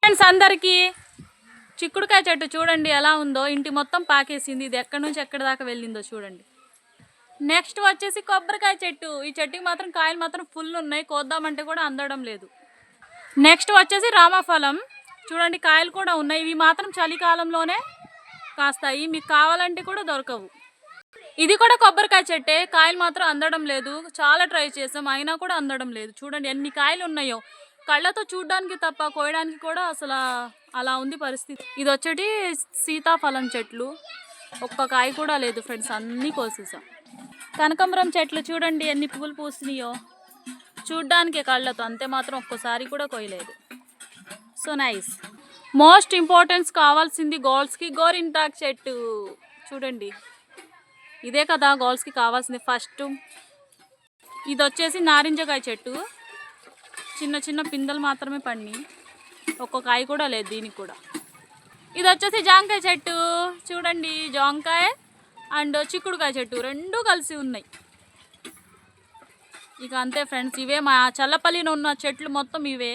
Friends అందరికీ చిక్కుడుకాయ చెట్టు చూడండి ఎలా ఉందో, ఇంటి మొత్తం పాకేసింది. ఇది ఎక్కడి నుంచి ఎక్కడి దాకా వెళ్ళిందో చూడండి. నెక్స్ట్ వచ్చేసి కొబ్బరికాయ చెట్టు. ఈ చెట్టుకి మాత్రం కాయలు మాత్రం ఫుల్ ఉన్నాయి, కోద్దామంటే కూడా అందడం లేదు. నెక్స్ట్ వచ్చేసి రామఫలం చూడండి, కాయలు కూడా ఉన్నాయి. ఇవి మాత్రం చలికాలంలోనే కాస్తాయి, మీకు కావాలంటే కూడా దొరకవు. ఇది కూడా కొబ్బరికాయ చెట్టే, కాయలు మాత్రం అందడం లేదు. చాలా ట్రై చేసాం అయినా కూడా అందడం లేదు. చూడండి ఎన్ని కాయలు ఉన్నాయో, కళ్ళతో చూడడానికి తప్ప కోయడానికి కూడా అసలు అలా ఉంది పరిస్థితి. ఇది వచ్చేటి సీతాఫలం చెట్లు, ఒక్క కాయ కూడా లేదు ఫ్రెండ్స్, అన్నీ కోసేసాం. కనకాంబరం చెట్లు చూడండి ఎన్ని పువ్వులు పూసినాయో, చూడ్డానికి కళ్ళతో, అంతే మాత్రం ఒక్కసారి కూడా కోయలేదు. So nice. మోస్ట్ ఇంపార్టెన్స్ కావాల్సింది గర్ల్స్కి గోరింటాకు చెట్టు. చూడండి ఇదే కదా గర్ల్స్కి కావాల్సింది ఫస్ట్. ఇది వచ్చేసి నారింజకాయ చెట్టు, చిన్న చిన్న పిందెలు మాత్రమే పండి, ఒక్క కాయ కూడా లేదు దీనికి కూడా. ఇది వచ్చేసి జాంకాయ చెట్టు చూడండి, జాంకాయ అండ్ చిక్కుడుకాయ చెట్టు రెండూ కలిసి ఉన్నాయి. ఇక అంతే ఫ్రెండ్స్, ఇవే మా చల్లపల్లిలో ఉన్న చెట్లు మొత్తం ఇవే.